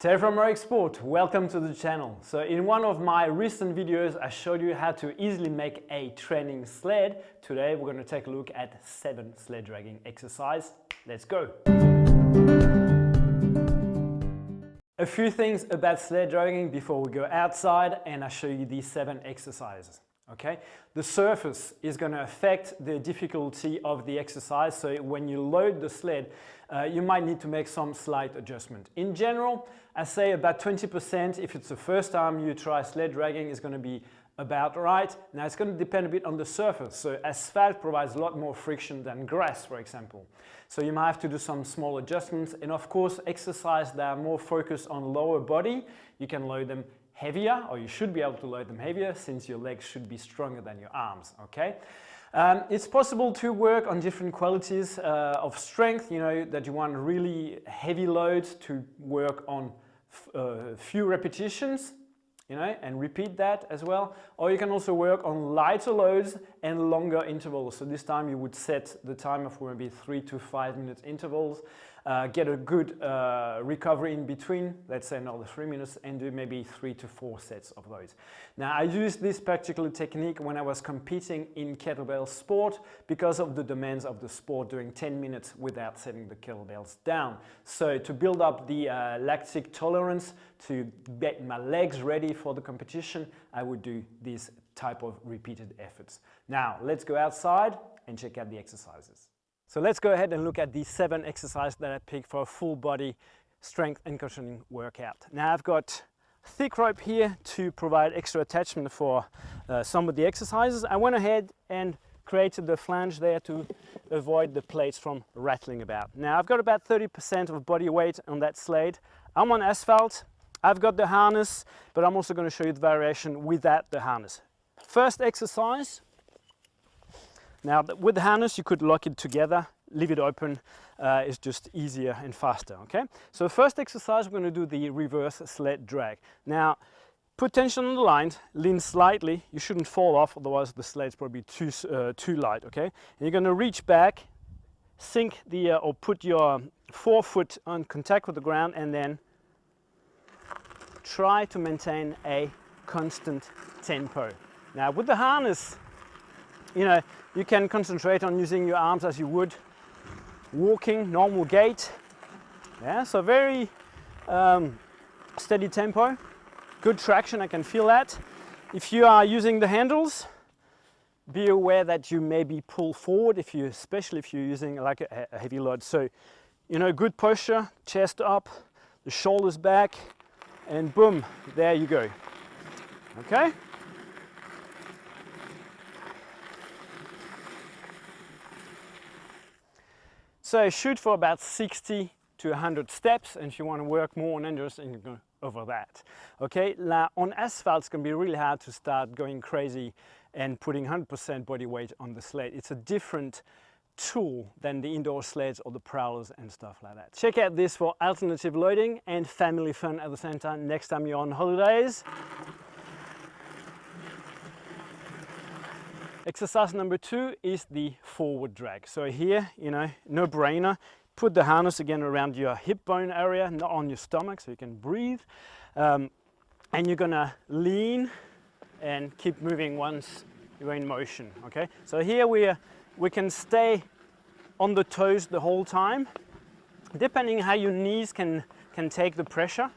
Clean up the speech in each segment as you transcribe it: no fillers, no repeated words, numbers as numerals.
Thierry from ROKP Sport, welcome to the channel. So in one of my recent videos I showed you how to easily make a training sled. Today we're going to take a look at 7 sled dragging exercises. Let's go! A few things about sled dragging before we go outside and I show you these 7 exercises. Okay, the surface is going to affect the difficulty of the exercise, so when you load the sled you might need to make some slight adjustment. In general, I say about 20% if it's the first time you try sled dragging is going to be about right. Now it's going to depend a bit on the surface, so asphalt provides a lot more friction than grass, for example. So you might have to do some small adjustments, and of course exercises that are more focused on lower body, you can load them heavier, or you should be able to load them heavier since your legs should be stronger than your arms, okay? It's possible to work on different qualities of strength, you know, that you want really heavy loads to work on few repetitions, you know, and repeat that as well. Or you can also work on lighter loads and longer intervals. So this time you would set the time of maybe 3 to 5 minute intervals, get a good recovery in between, let's say another 3 minutes, and do maybe 3 to 4 sets of those. Now I used this particular technique when I was competing in kettlebell sport because of the demands of the sport, doing 10 minutes without setting the kettlebells down. So to build up the lactic tolerance, to get my legs ready for the competition, I would do this type of repeated efforts. Now let's go outside and check out the exercises. So let's go ahead and look at these 7 exercises that I picked for a full body strength and conditioning workout. Now I've got thick rope here to provide extra attachment for some of the exercises. I went ahead and created the flange there to avoid the plates from rattling about. Now I've got about 30% of body weight on that sled. I'm on asphalt. I've got the harness, but I'm also going to show you the variation without the harness. First exercise. Now with the harness you could lock it together, leave it open, it's just easier and faster, okay? So first exercise we're going to do the reverse sled drag. Now put tension on the line, lean slightly, you shouldn't fall off, otherwise the sled's probably too light, okay? And you're going to reach back, sink the, or put your forefoot on contact with the ground and then try to maintain a constant tempo. Now with the harness, you know, you can concentrate on using your arms as you would walking, normal gait. Yeah, so very steady tempo, good traction, I can feel that. If you are using the handles, be aware that you maybe pull forward, especially if you're using like a heavy load. So, you know, good posture, chest up, the shoulders back, and boom, there you go. Okay? So shoot for about 60 to 100 steps, and if you want to work more on endurance, you can go over that. Okay, now on asphalt it's going to be really hard to start going crazy and putting 100% body weight on the sled. It's a different tool than the indoor sleds or the prowlers and stuff like that. Check out this for alternative loading and family fun at the same time next time you're on holidays. Exercise number 2 is the forward drag. So here, you know, no brainer. Put the harness again around your hip bone area, not on your stomach, so you can breathe. And you're gonna lean and keep moving once you're in motion, okay? So here we can stay on the toes the whole time, depending how your knees can take the pressure.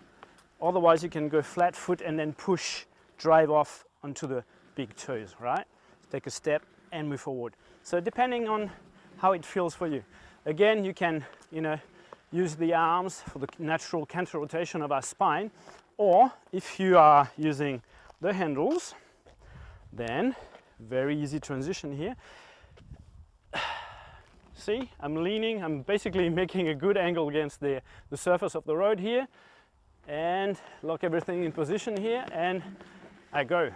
Otherwise you can go flat foot and then push, drive off onto the big toes, right? Take a step and move forward. So depending on how it feels for you. Again, you can, you know, use the arms for the natural counter rotation of our spine, or if you are using the handles, then very easy transition here. See, I'm leaning, I'm basically making a good angle against the surface of the road here, and lock everything in position here, and I go.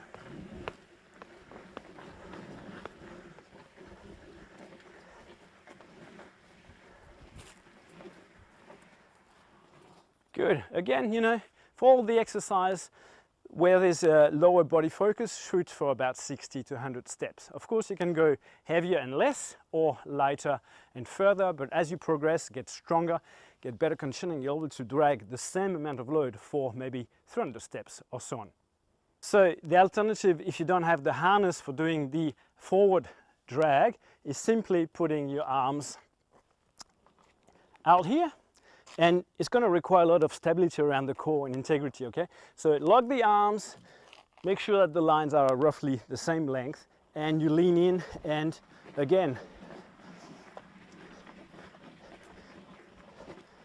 Good. Again, you know, for all the exercise, where there's a lower body focus, shoot for about 60 to 100 steps. Of course, you can go heavier and less or lighter and further, but as you progress, get stronger, get better conditioning, you're able to drag the same amount of load for maybe 300 steps or so on. So the alternative, if you don't have the harness for doing the forward drag, is simply putting your arms out here, and it's going to require a lot of stability around the core and integrity, okay? So lock the arms, make sure that the lines are roughly the same length, and you lean in, and again,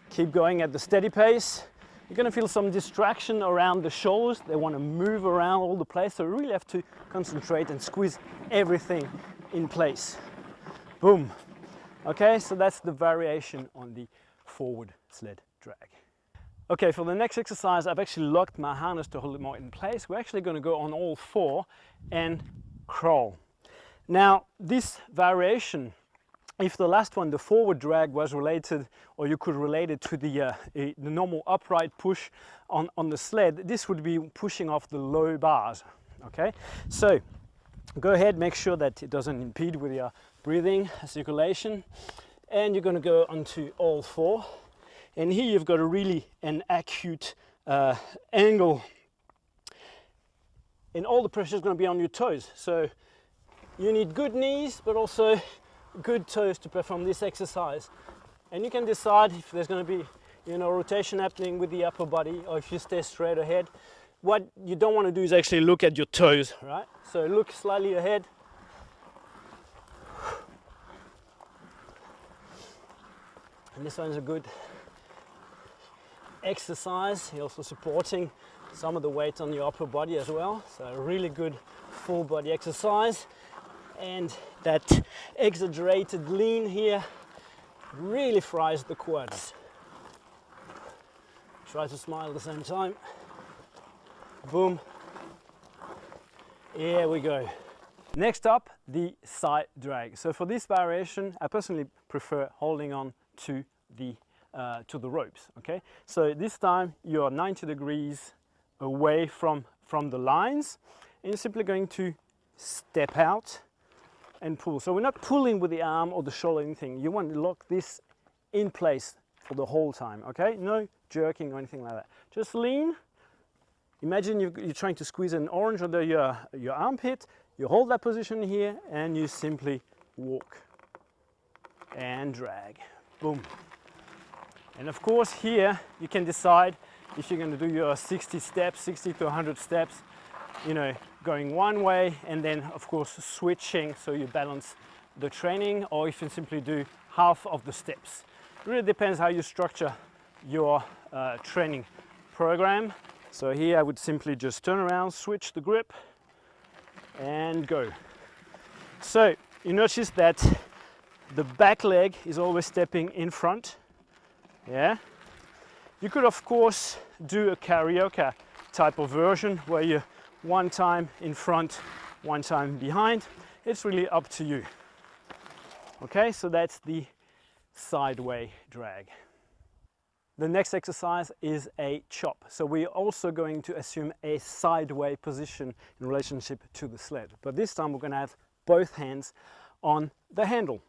keep going at the steady pace. You're going to feel some distraction around the shoulders. They want to move around all the place, so you really have to concentrate and squeeze everything in place. Boom. Okay, so that's the variation on the forward sled drag. Okay, for the next exercise, I've actually locked my harness to hold it more in place. We're actually going to go on all four and crawl. Now, this variation, if the last one, the forward drag, was related, or you could relate it to the normal upright push on the sled, this would be pushing off the low bars, okay? So, go ahead, make sure that it doesn't impede with your breathing, circulation, and you're going to go onto all four. And here you've got an acute angle, and all the pressure is going to be on your toes. So you need good knees, but also good toes to perform this exercise. And you can decide if there's going to be, rotation happening with the upper body, or if you stay straight ahead. What you don't want to do is actually look at your toes, right? So look slightly ahead. And this one's a good exercise. You're also supporting some of the weight on your upper body as well. So a really good full body exercise. And that exaggerated lean here really fries the quads. Try to smile at the same time. Boom. Here we go. Next up, the side drag. So for this variation, I personally prefer holding on to the ropes, okay? So this time you're 90 degrees away from the lines, and you're simply going to step out and pull. So we're not pulling with the arm or the shoulder or anything. You want to lock this in place for the whole time, okay? No jerking or anything like that. Just lean. Imagine you're trying to squeeze an orange under your armpit. You hold that position here, and you simply walk and drag. Boom. And of course here you can decide if you're going to do your 60 steps, 60 to 100 steps, going one way, and then of course switching so you balance the training, or if you simply do half of the steps. It really depends how you structure your training program. So here I would simply just turn around, switch the grip, and go. So you notice that the back leg is always stepping in front. Yeah. You could of course do a karaoke type of version where you one time in front, one time behind. It's really up to you. Okay, so that's the sideway drag. The next exercise is a chop. So we're also going to assume a sideway position in relationship to the sled. But this time we're going to have both hands on the handle.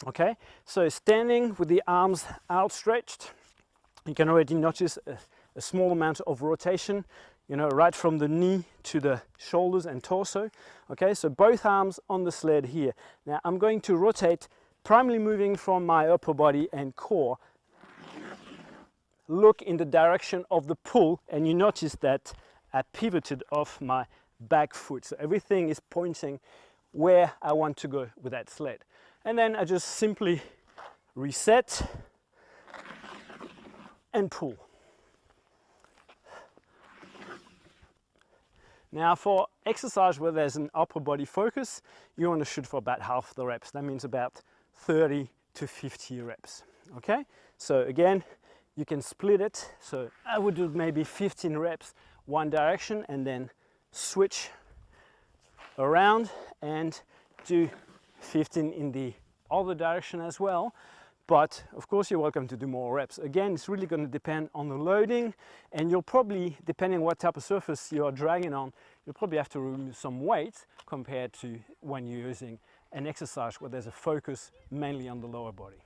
Okay, so standing with the arms outstretched, you can already notice a small amount of rotation, right from the knee to the shoulders and torso. Okay, so both arms on the sled here. Now I'm going to rotate, primarily moving from my upper body and core. Look in the direction of the pull, and you notice that I pivoted off my back foot. So everything is pointing where I want to go with that sled. And then I just simply reset and pull. Now for exercise where there's an upper body focus, you want to shoot for about half the reps. That means about 30 to 50 reps. Okay, so again, you can split it. So I would do maybe 15 reps one direction, and then switch around and do 15 in the other direction as well. But of course you're welcome to do more reps. Again, it's really going to depend on the loading, and you'll probably, depending on what type of surface you are dragging on, you'll probably have to remove some weight compared to when you're using an exercise where there's a focus mainly on the lower body.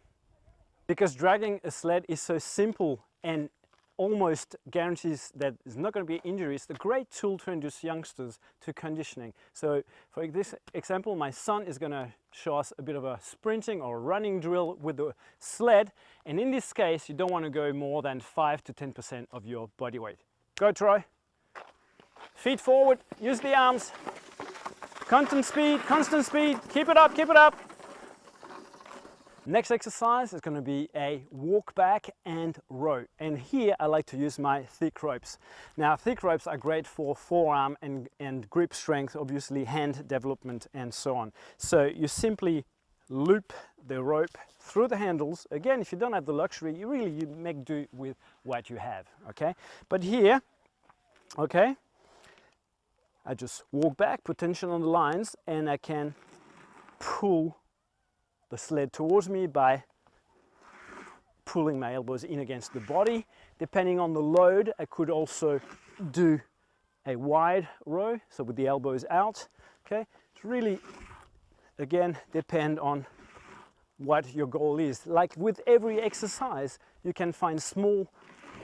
Because dragging a sled is so simple and almost guarantees that there's not going to be injuries, it's a great tool to introduce youngsters to conditioning. So for this example, my son is going to show us a bit of a sprinting or running drill with the sled, and in this case you don't want to go more than 5 to 10% of your body weight. Go Troy. Feet forward, use the arms. Constant speed, keep it up, keep it up. Next exercise is going to be a walk back and row, and here I like to use my thick ropes. Now thick ropes are great for forearm and grip strength, obviously hand development and so on. So you simply loop the rope through the handles. Again, if you don't have the luxury, you make do with what you have, okay? But here, okay, I just walk back, put tension on the lines, and I can pull the sled towards me by pulling my elbows in against the body. Depending on the load, I could also do a wide row, so with the elbows out. Okay, it's really, again, depend on what your goal is. Like with every exercise, you can find small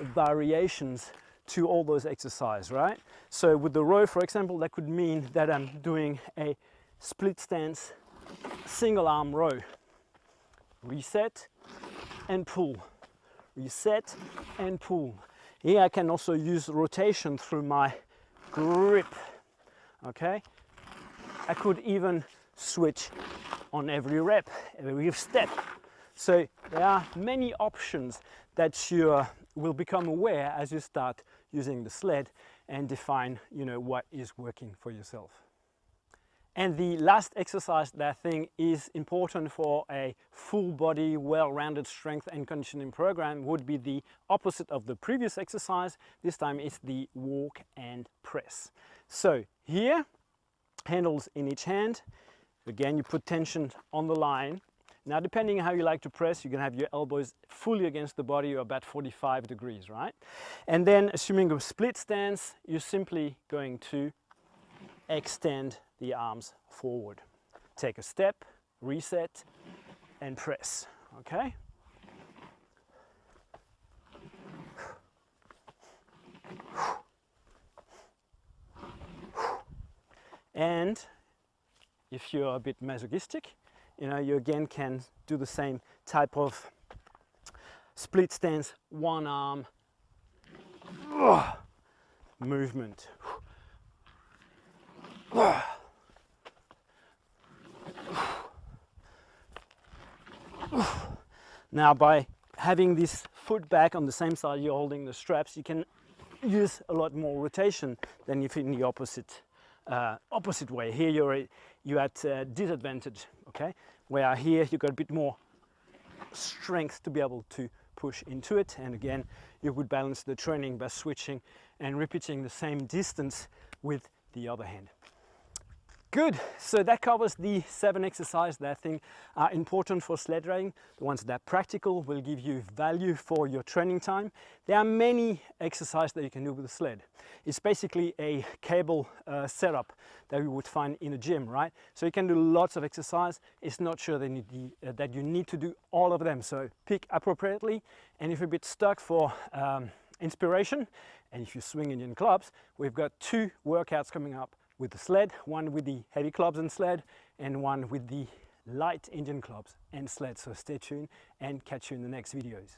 variations to all those exercises, right? So with the row, for example, that could mean that I'm doing a split stance single arm row. Reset and pull, reset and pull. Here I can also use rotation through my grip, okay? I could even switch on every rep, every step. So there are many options that you will become aware as you start using the sled and define, what is working for yourself. And the last exercise that I think is important for a full body, well-rounded strength and conditioning program would be the opposite of the previous exercise. This time it's the walk and press. So here, handles in each hand. Again, you put tension on the line. Now, depending on how you like to press, you can have your elbows fully against the body or about 45 degrees, right? And then, assuming a split stance, you're simply going to extend the arms forward. Take a step, reset, and press, okay? And if you're a bit masochistic, you again can do the same type of split stance, one arm movement. Now, by having this foot back on the same side you're holding the straps, you can use a lot more rotation than if in the opposite way. Here you're at disadvantage, okay? Where here you've got a bit more strength to be able to push into it, and again you would balance the training by switching and repeating the same distance with the other hand. Good, so that covers the 7 exercises that I think are important for sled dragging. The ones that are practical will give you value for your training time. There are many exercises that you can do with the sled. It's basically a cable setup that you would find in a gym, right? So you can do lots of exercise. It's not sure that you need to do all of them, so pick appropriately. And if you're a bit stuck for inspiration, and if you swing Indian clubs, we've got 2 workouts coming up with the sled, one with the heavy clubs and sled, and one with the light Indian clubs and sled. So stay tuned and catch you in the next videos.